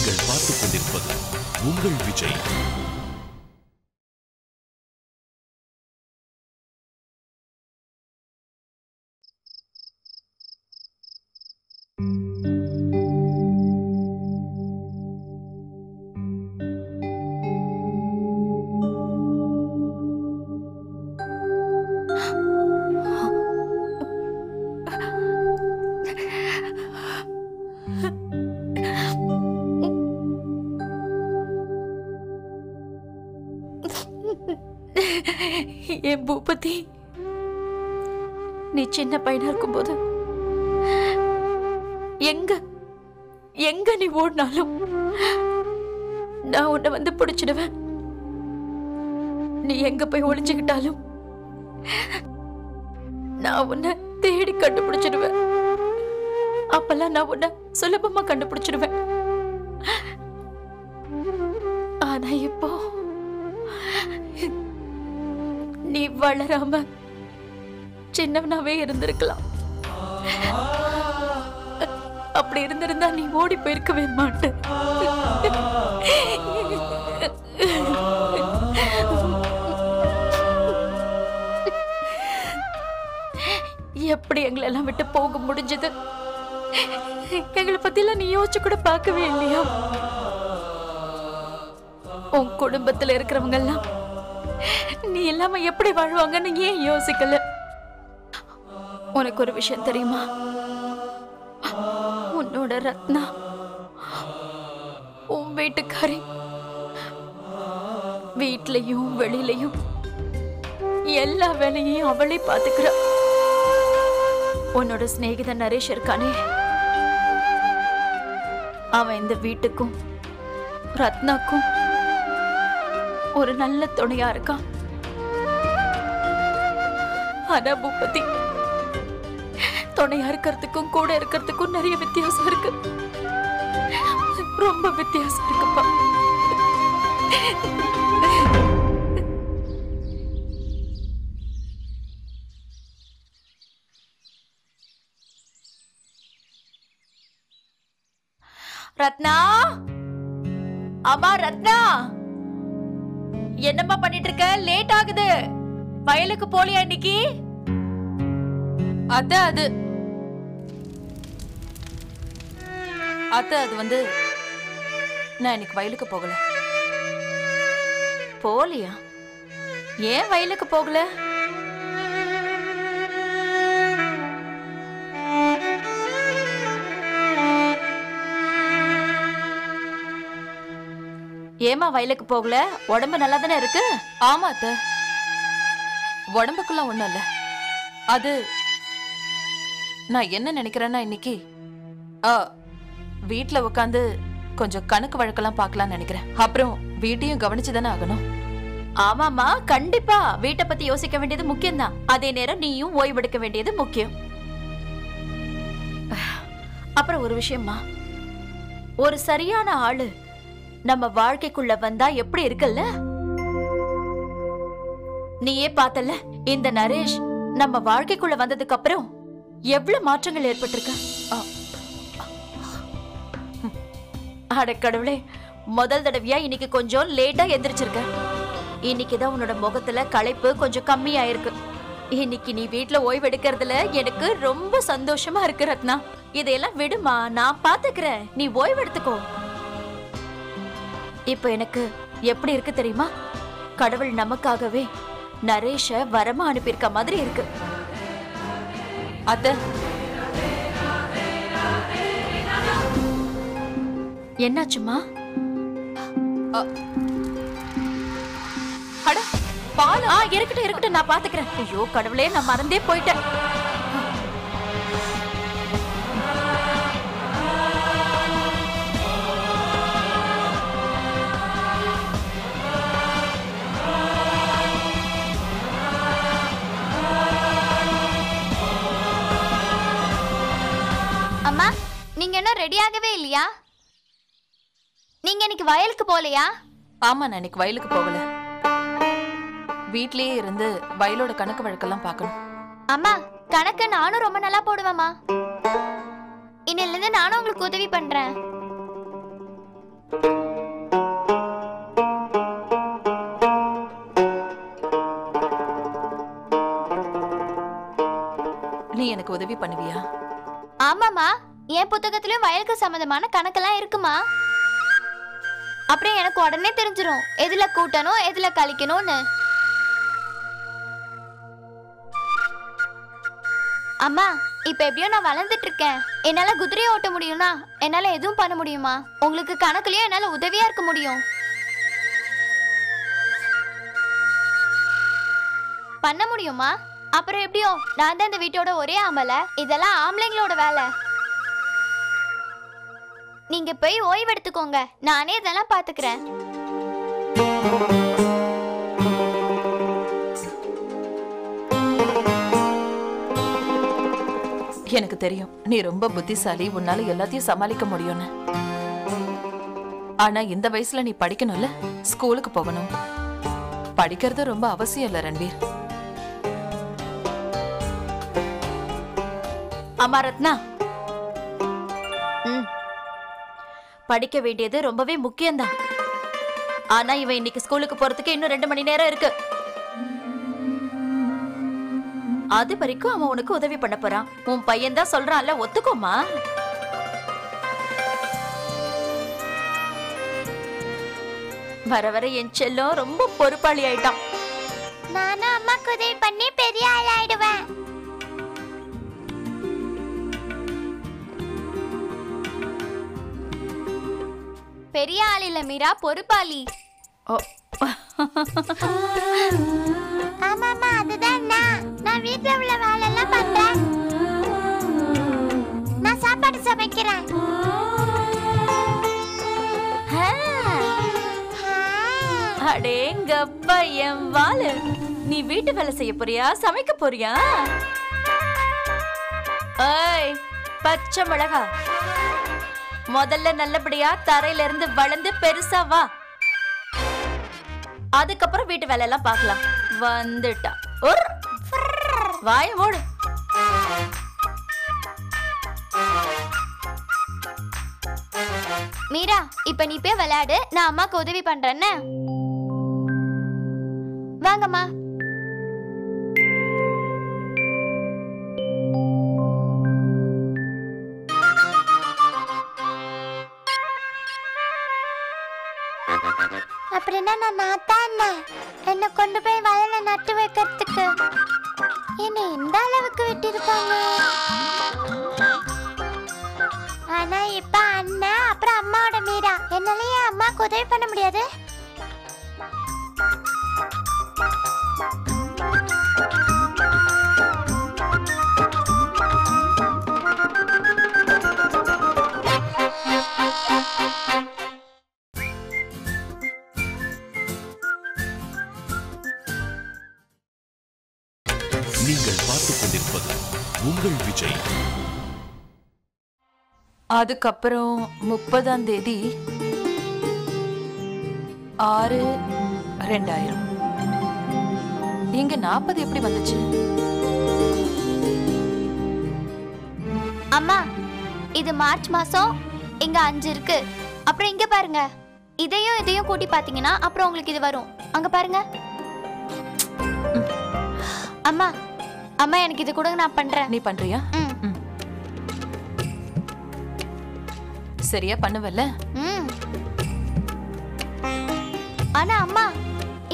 நீங்கள் பார்த்துக் கொண்டிருப்பது உங்கள் விஜய். என் பூபதி, நீ சின்ன பையனா இருக்கும்போது எங்க எங்க நீ ஓடினாலும் நான் உன்னை வந்து பிடிச்சிடுவேன். நீ எங்க போய் ஒளிஞ்சுக்கிட்டாலும் நான் உன்னை தேடி கண்டுபிடிச்சிடுவேன். அப்பெல்லாம் நான் உன்னை சுலபமா கண்டுபிடிச்சிடுவேன். ஆனா இப்போ நீ வளராம சின்னவனாவே இருந்திருக்கலாம். அப்படி இருந்திருந்தா நீ ஓடி போயிருக்கவே மாட்ட. எப்படி எங்களை எல்லாம் விட்டு போக முடிஞ்சது? எங்களை பத்தி எல்லாம் நீ யோசிச்சு கூட பார்க்கவே இல்லையா? உன் குடும்பத்துல இருக்கிறவங்க எல்லாம் நீ இல்லாம எப்படி வாழ்வாங்கன்னு ஏன் யோசிக்கல? உனக்கு ஒரு விஷயம் தெரியுமா? உன்னோட ரத்னா, உன் வீட்டுக்காரி, வீட்லயும் வெளியிலயும் எல்லா வேலையும் அவளே பாத்துக்கிறா. உன்னோட சிநேகிதன் நரேஷ் இருக்கானே, அவன் இந்த வீட்டுக்கும் ரத்னாக்கும் ஒரு நல்ல துணையா இருக்கான். ஆனா பூபதி, துணையா இருக்கிறதுக்கும் கூட இருக்கிறதுக்கும் நிறைய வித்தியாசம் இருக்கு. ரொம்ப வித்தியாசம் இருக்குப்பா. ரத்னா, அம்மா ரத்னா, என்னம்மா பண்ணிட்டு இருக்க? லேட் ஆகுது. வயலுக்கு போலியா இன்னைக்கு? அது வந்து நான் இன்னைக்கு வயலுக்கு போகல. போலியா? ஏன் வயலுக்கு போகல? ஏமா வயலுக்கு போகல? உடம்பு நல்லா தானே இருக்கு? ஆமா அத்த, உடம்புக்குலாம் ஒண்ணும் இல்ல. அது நான் என்ன நினைக்கிறேன்னா, இன்னைக்கு வீட்டுல உட்காந்து கொஞ்சம் கணக்கு வழக்கெல்லாம் பார்க்கலாம்னு நினைக்கிறேன். அப்புறம் வீட்டையும் கவனிச்சுதானே ஆகணும். ஆமாமா, கண்டிப்பா வீட்டை பத்தி யோசிக்க வேண்டியது முக்கியம் தான். அதே நேரம் நீயும் ஓய்வெடுக்க வேண்டியது முக்கியம். அப்புறம் ஒரு விஷயம்மா, ஒரு சரியான ஆளு நம்ம வாழ்க்கைக்குள்ள வந்தா எப்படி இருக்குல்ல? நீயே பார்த்தல, இந்த நரேஷ் நம்ம வாழ்க்கைக்குள்ள வந்ததுக்கு அப்புறம் எவ்வளவு மாற்றங்கள் ஏற்பட்டிருக்கு. அட கடவுளே, முதல் தடவையா இன்னைக்கு கொஞ்சம் லேட்டா எந்திரிச்சிருக்க. இன்னைக்குதான் உன்னோட முகத்துல களைப்பு கொஞ்சம் கம்மியாயிருக்கு. இன்னைக்கு நீ வீட்டுல ஓய்வு எடுக்கிறதுல எனக்கு ரொம்ப சந்தோஷமா இருக்கு ரத்னா. இதையெல்லாம் விடுமா, நான் பாத்துக்கிறேன். நீ ஓய்வு எடுத்துக்கோ. இப்ப எனக்கு எப்படி இருக்கு தெரியுமா? கடவுள் நமக்காகவே நரேஷ வரமா அனுப்பியிருக்க மாதிரி இருக்கு. அத்த, என்னாச்சுமா? அட பாலா, இருக்கட்டும், நான் பாத்துக்கிறேன். ஐயோ கடவுளே, நான் மறந்தே போயிட்டேன். அம்மா, நீங்க இன்னும் ரெடியாகவே இல்லையா? நீங்க இன்னைக்கு வயலுக்கு போலையா? ஆமா, நான் இன்னைக்கு வயலுக்கு போகல. வீட்லயே இருந்து வயலோட கணக்கு வழக்கெல்லாம் பார்க்கணும். அம்மா, கணக்கு நானும் ரொம்ப நல்லா போடுவேம்மா. இன்னில இருந்து நானும் உங்களுக்கு உதவி பண்றேன். நீ எனக்கு உதவி பண்ணுவியா? ஆமாமா, என் புத்தகத்திலயும் வயலுக்கு சம்பந்தமான கணக்கெல்லாம் இருக்குமா. அப்புறம் எனக்கு உடனே தெரிஞ்சிரும் எதுல கூட்டணும் எதுல கழிக்கணும்னு. அம்மா, இப்ப எப்படியோ நான் வளர்ந்துட்டு இருக்கேன். என்னால குதிரையை ஓட்ட முடியும்னா என்னால எதுவும் பண்ண முடியுமா? உங்களுக்கு கணக்குலயும் என்னால உதவியா இருக்க முடியும். பண்ண முடியுமா? அப்புறம் எப்படியோ நான் தான் இந்த வீட்டோட ஒரே ஆம்பளை. இதெல்லாம் ஆம்பளைங்களோட வேலை. நீங்க போய் ஓய்வு எடுத்துக்கோங்க, நானே இதெல்லாம் பாத்துக்கிறேன். எனக்கு தெரியும் நீ ரொம்ப புத்திசாலி, உன்னால எல்லாத்தையும் சமாளிக்க முடியும்னு. ஆனா இந்த வயசுல நீ படிக்கணும்ல, ஸ்கூலுக்கு போகணும். படிக்கிறது ரொம்ப அவசியம் இல்ல ரன்வீர். அம்மா ரத்னா, படிக்க வேண்டியது ரொம்பவே முக்கியம்தான். ஆனா இவன் இன்னைக்கு ஸ்கூலுக்கு போறதுக்கு இன்னும் 2 மணி நேரம் இருக்கு. அது வரைக்கும் அவன் உனக்கு உதவி பண்ண போறான். உன் பையன் தான் சொல்றான்ல, ஒத்துக்கோமா. வர வர என் செல்லம் ரொம்ப பொறுப்பாளி ஆயிட்டான். நானும் அம்மாக்கு உதவி பண்ணி பெரிய ஆள் ஆயிடுவேன். பெரிய ஆள் இல்ல மீரா, பொறுப்பாளி. ஆமாமா, அதுதான் நான் வீட்ல உள்ள வேலை எல்லாம் பண்றேன். நான் சாப்பாடு சமைக்கிறேன். அடேங்கப்பா என் வாளு, நீ வீட்டு வேலை செய்ய போறியா, சமைக்க போறியா? ஏய் பச்சை மிளகா, முதல்ல நல்லபடியா தரையில இருந்து வளர்ந்து பெருசா வா. அதுக்கப்புறம் வீட்டு வேலை எல்லாம் பார்க்கலாம். வந்துட்டா வாய மூடு. மீரா, இப்ப நீ போய் விளையாடு, நான் அம்மாக்கு உதவி பண்றேன்னு. வாங்கம்மா. அப்படின்னா நான் தான் என்ன கொண்டு போய் வயல நட்டு வைக்கிறதுக்கு என்ன இந்த அளவுக்கு விட்டிருப்பாங்க. ஆனா இப்ப அண்ணன் அப்புறம் அம்மாவோட மீரா, என்னாலயே அம்மாக்கு உதவி பண்ண முடியாது. நீங்கள் பார்த்துக் கொண்டிருப்பது உங்கள் விஜய். அதுக்கப்புறம் 30ஆம் தேதி 6/2000. இங்க 40 எப்படி வந்துச்சு? அம்மா, இது மார்ச் மாசம், இங்க 5 இருக்கு. அப்புறம் இங்க பாருங்க, இதையும் கூட்டி பாத்தீங்கன்னா அப்புறம் உங்களுக்கு இது வரும். அங்க பாருங்க. அம்மா அம்மா, எனக்கு இது கொடுங்க, நான் பண்றேன். நீ பண்றியா? சரியா பண்ணுவல்ல? ஆனா அம்மா,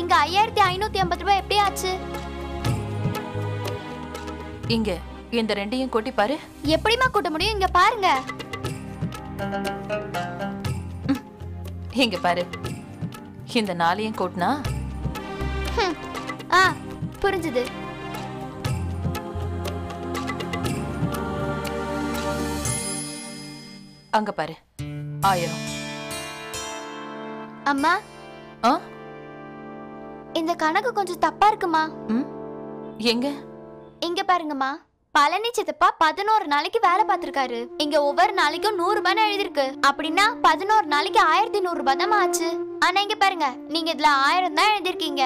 இங்க 5550 ரூபாய் எப்படி ஆச்சு? இங்க இந்த ரெண்டையும் கூட்டி பாரு. எப்படிமா கூட்ட முடியும்? இங்க பாருங்க. இங்க பாரு, இந்த 4ஐயும் கூட்டினா புரிஞ்சுது. அங்க பாரு, 1000. அம்மா, இந்த கணக்கு கொஞ்சம் தப்பா இருக்குமா? எங்க? இங்க பாருங்கம்மா, பழனி சித்தப்பா 11 நாளைக்கு வேலை பார்த்திருக்காரு. இங்க ஒவ்வொரு நாளைக்கும் 100 ரூபாய் எழுதிருக்கு. அப்படின்னா 11 நாளைக்கு 1100 ரூபாய் தான் ஆச்சு. ஆனா இங்க பாருங்க, நீங்க இதுல 1000 தான் எழுதிருக்கீங்க.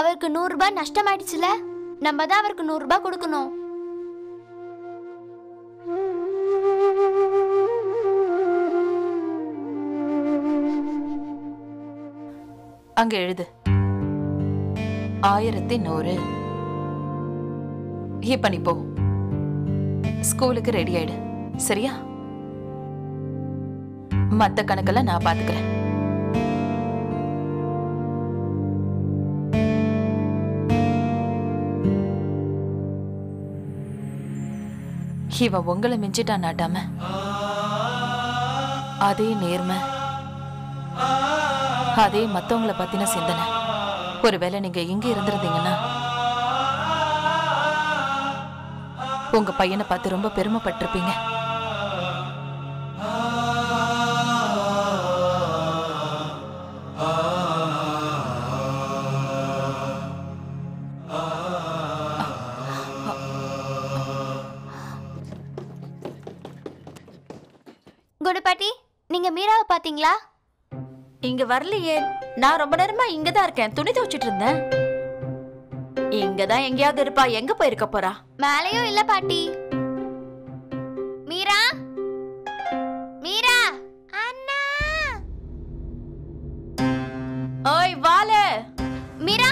அவருக்கு 100 ரூபாய் நஷ்டம் ஆயிடுச்சுல, நம்ம தான் அவருக்கு 100 ரூபாய் கொடுக்கணும். அங்க எழுது 1100. இப்ப நீ போ, ஸ்கூலுக்கு ரெடி ஆயிடு. சரியா? மத்த கணக்கெல்லாம் நான் பாத்துக்கிறேன். இவன் உங்களை மிஞ்சிட்டான் நாட்டாம. அதே நேர்மை, அதே மத்தவங்கள பத்தின சிந்தனை. ஒருவேளை நீங்க இங்க இருந்திருந்தீங்கன்னா உங்க பையனை பார்த்து ரொம்ப பெருமைப்பட்டிருப்பீங்க. குணபாட்டி, நீங்க மீராவை பாத்தீங்களா? இங்க வரலையே. நான் ரொம்ப நேரமா இங்கதான் இருக்கேன், துணி துவைச்சிட்டு இருந்தேன். இங்கதான் எங்கேயாவது இருப்பா. எங்க போயிருக்க போறா? மேலையும் இல்ல பாட்டி. மீரா, மீரா அண்ணா. ஓய் வாலே. மீரா,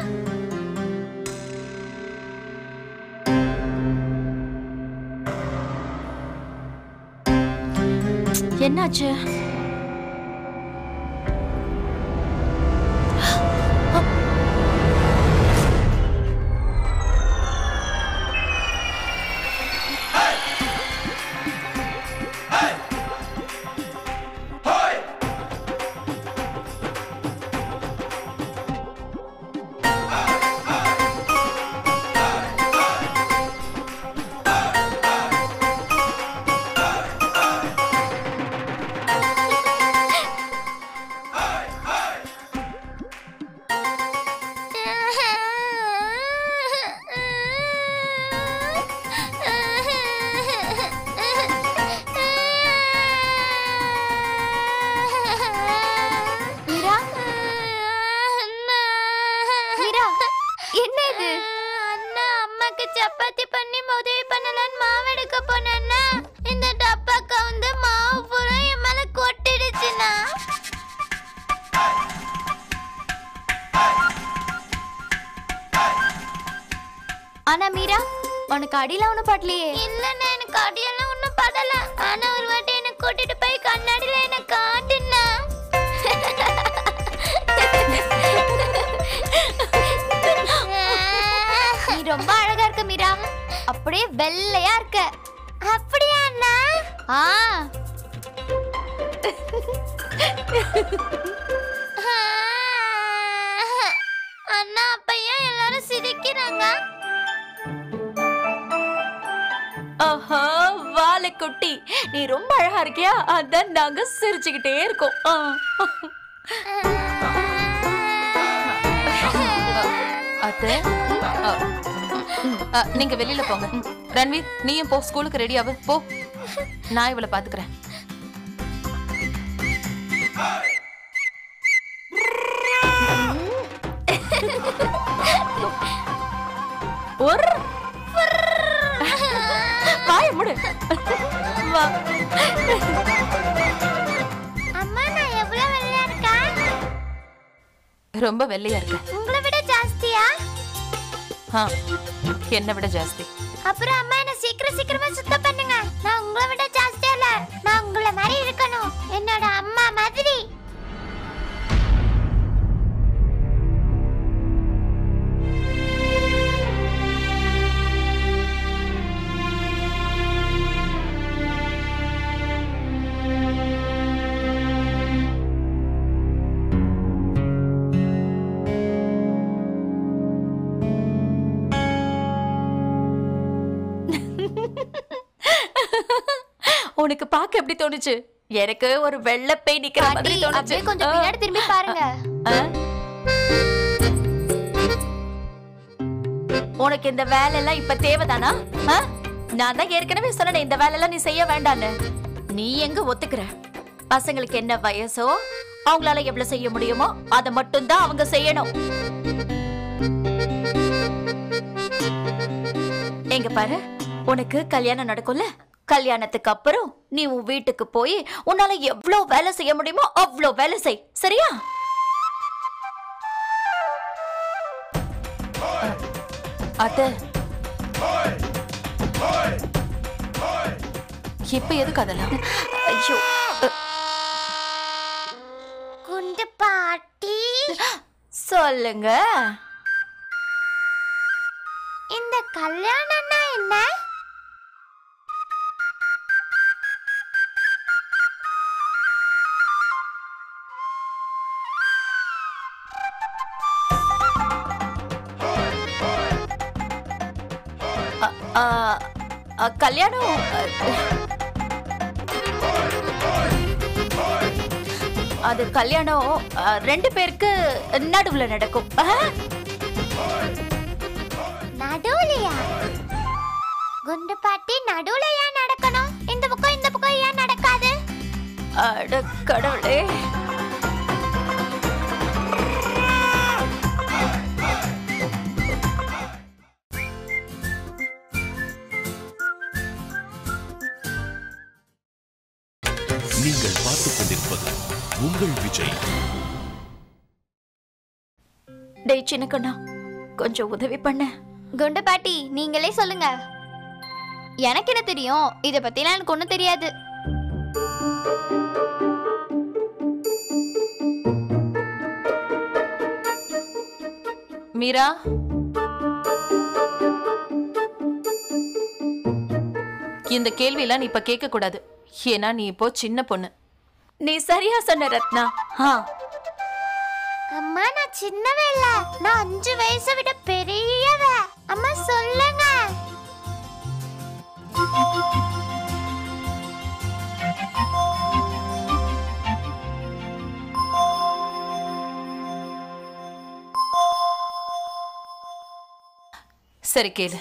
என்னாச்சு? சப்பாத்தி பண்ணி உதவி பண்ணலான்னு மாவு எடுக்க போனேன்னா இந்த டப்பாக்கா வந்து மாவு பூரா என் மேல கொட்டிடுச்சுண்ணா. ஆனா மீரா, உனக்கு அடியில ஒண்ணும் படலையே? இல்லண்ணா, எனக்கு அடியெல்லாம் ஒண்ணும் படல. ஆனா ஒரு வாட்டி என்ன கூட்டிட்டு போய் கண்ணாடியில என்ன காட்டுனா. நீ ரொம்ப அழகா இருக்க மீரா, அப்படியே வெள்ளையா இருக்க. அப்படியா அண்ணா? அண்ணா, அப்பையா எல்லாரும் சிரிக்கிறாங்க. ஆஹா, வாலை குட்டி, நீ ரொம்ப அழகா இருக்கியா? அதான் நாங்க சிரிச்சுக்கிட்டே இருக்கோம். அத்தை, நீங்க வெளியில போங்க. ரன்வீர், நீயும் போ, ஸ்கூலுக்கு ரெடி ஆகு. போ, நான் இவளை பாத்துக்கிறேன். ஒரு வாய் மூடு. வா. அம்மா, நான் எவ்வளவு வெள்ளையா இருக்கேன்? ரொம்ப வெள்ளையா இருக்க. உங்களை விட ஜாஸ்தியா? என்னை விட ஜாஸ்தி. அப்புறம் அம்மா, என்ன சீக்கிரமா சுத்தம் பண்ணுங்க. நான் உங்களை விட ஜாஸ்தியா இல்ல, நான் உங்களை மாதிரி இருக்கணும், என்னோட அம்மா மாதிரி. உனக்கு பாக்க எப்படி தோணுச்சு? எனக்கு ஒரு வெள்ளை பேய் நிக்கிற மாதிரி தோணுச்சு. கொஞ்சம் பின்னாடி திரும்பி பாருங்க. உனக்கு இந்த வேலை எல்லாம் இப்ப தேவைதானா? நான் தான் ஏற்கனவே சொன்னேன், இந்த வேலை எல்லாம் நீ செய்ய வேண்டான்னு. நீ எங்க ஒத்துக்கிற? பசங்களுக்கு என்ன வயசோ, அவங்களால எவ்வளவு செய்ய முடியுமோ அதை மட்டும் தான் அவங்க செய்யணும். எங்க பாரு, உனக்கு கல்யாணம் நடக்கும்ல, கல்யாணத்துக்கு அப்புறம் நீ உன் வீட்டுக்கு போய் உன்னால எவ்வளவு வேலை செய்ய முடியுமோ அவ்வளவு வேலை செய். சரியா? அத்தை இப்ப எதுக்கு அதெல்லாம்? ஐயோ குண்டு பாட்டி சொல்லுங்க. இந்த கல்யாணம்னா என்ன? கல்யாணம் அது கல்யாணம் 2 பேருக்கு நடுவுல நடக்கும். நடுவுலையா? குண்டு பாட்டி நடுவுல ஏன் நடக்கணும்? இந்த பக்கம் ஏன் நடக்காது? அட கடவுளே. நீங்கள் பார்த்துக் கொண்டிருப்பது உங்கள் விஜய். டேய் சின்னக்கண்ணா, கொஞ்சம் உதவி பண்ண. குண்டு பாட்டி நீங்களே சொல்லுங்க. எனக்கு என்ன தெரியும்? இத பத்திலாம் எனக்கு ஒண்ணும் தெரியாது. மீரா, இந்த கேள்வியெல்லாம் நீ இப்ப கேட்க கூடாது. ஏன்னா நீ இப்போ சின்ன பொண்ணு. நீ சரியா சொன்ன ரத்னா. அம்மா நான் சின்னவ இல்ல, நான் 5 வயசை விட பெரியவ. அம்மா சொல்லுங்க. சரி கேளு.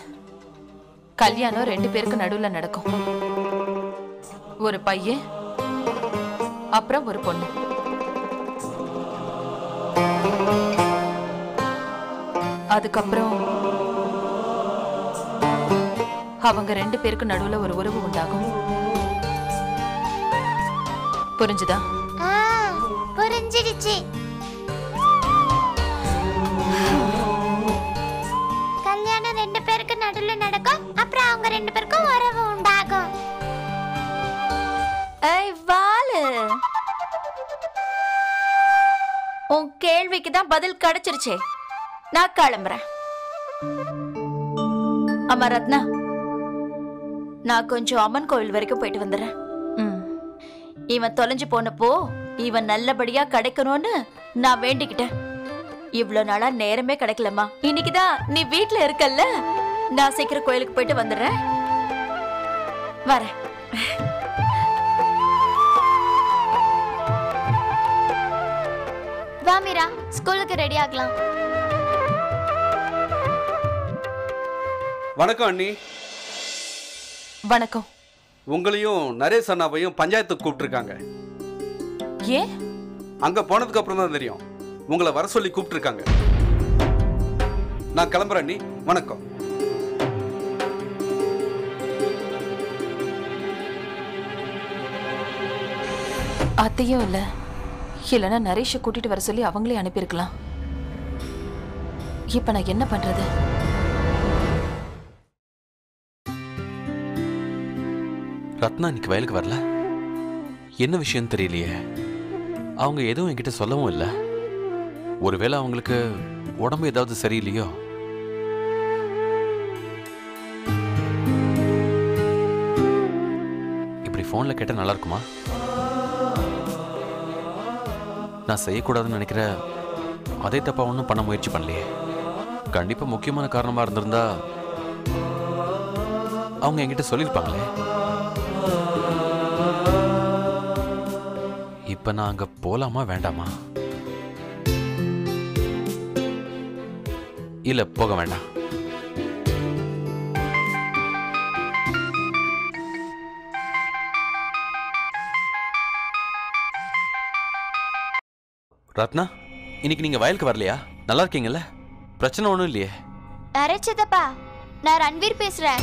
கல்யாணம் 2 பேருக்கு நடுவுல நடக்கும். ஒரு பையன் அப்புறம் ஒரு பொண்ணு. அதுக்கப்புறம் அவங்க 2 பேருக்கு நடுவுல ஒரு உறவு உண்டாகும். புரிஞ்சுதா? புரிஞ்சிடுச்சு. கல்யாணம் 2 பேருக்கு நடுவுல நடக்கும். அப்புறம் அவங்க 2 பேருக்கும் உறவு உண்டாகும். ஏய் வாலு, உன் கேள்விக்கு தான் பதில் கிடைச்சிருச்சே. நான் கிளம்புறேன். அம்மா ரத்னா, நான் கொஞ்சம் அம்மன் கோவில் வரைக்கும் போயிட்டு வந்துடுறேன். இவன் தொலைஞ்சு போனப்போ இவன் நல்லபடியா கிடைக்கணும்னு நான் வேண்டிக்கிட்டேன். இவ்வளவு நாளா நேரமே கிடைக்கலம்மா. இன்னைக்குதான் நீ வீட்டுல இருக்கல்ல, நான் சீக்கிரம் கோயிலுக்கு போயிட்டு வந்துடுறேன். வரேன். வா மீரா, ஸ்கூலுக்கு ரெடி ஆகலாம். வணக்கம் அண்ணி. வணக்கம். உங்களையும் நரேஷ் அண்ணாவையும் பஞ்சாயத்துக்கு கூப்பிட்டுருக்காங்க. ஏன்? அங்க போனதுக்கு அப்புறம் தான் தெரியும். உங்களை வர சொல்லி கூப்பிட்டுருக்காங்க. நான் கிளம்புறேன் அண்ணி. வணக்கம். அத்தையும் இல்ல, இல்லைன்னா நரேஷை கூட்டிட்டு வர சொல்லி அவங்களே அனுப்பியிருக்கலாம். இப்ப நான் என்ன பண்றது? ரத்னா இன்னைக்கு வயலுக்கு வரல. என்ன விஷயம் தெரியலையே. அவங்க எதுவும் என்கிட்ட சொல்லவும் இல்லை. ஒருவேளை அவங்களுக்கு உடம்பு ஏதாவது சரியில்லையோ. இப்படி போன்ல கேட்டா நல்லா இருக்குமா? நான் செய்யக்கூடாதுன்னு நினைக்கிற அதே தப்பா ஒன்றும் பண்ண முயற்சி பண்ணலையே. கண்டிப்பா முக்கியமான காரணமா இருந்திருந்தா அவங்க என்கிட்ட சொல்லியிருப்பாங்களே. இப்ப நான் அங்க போலாமா வேண்டாமா? இல்ல போக வேண்டாம். ரத்னா, இன்னைக்கு நீங்க வயலுக்கு வரலையா? நல்லா இருக்கீங்கல்ல? பிரச்சனை ஒண்ணும் இல்லையே? அரச்சதப்பா, நான் ரன்வீர் பேசுறேன்.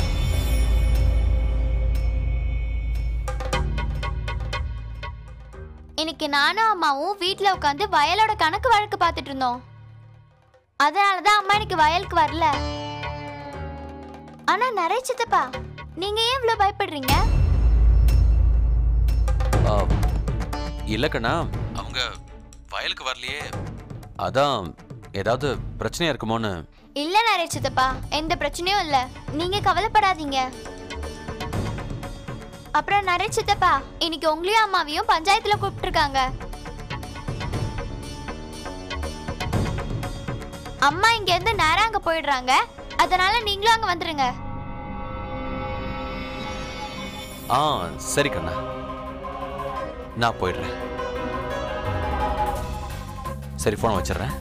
இன்னைக்கு நானும் அம்மாவும் வீட்ல உட்காந்து வயலோட கணக்கு வழக்கு பார்த்துட்டு இருந்தோம். அதனாலதான் அம்மா இன்னைக்கு வயலுக்கு வரல. ஆனா நிறைய சித்தப்பா நீங்க ஏன் இவ்வளவு பயப்படுறீங்க? இல்ல கண்ணா, அவங்க வயலுக்கு வரலையே, அதான் ஏதாவது பிரச்சனையா இருக்குமோன்னு. இல்ல நிறைய சித்தப்பா, எந்த பிரச்சனையும் இல்ல, நீங்க கவலைப்படாதீங்க. அப்புறம் நிறைய சித்தப்பா, இன்னைக்கு உங்களையும் அம்மாவையும் பஞ்சாயத்துல கூப்பிட்டுருக்காங்க. அம்மா இங்க இருந்து நேரா அங்க போயிடுறாங்க, அதனால நீங்களும் அங்க வந்துருங்க. சரி கண்ணா, நான் போயிடுறேன். சரி, போனை வச்சிடுறேன்.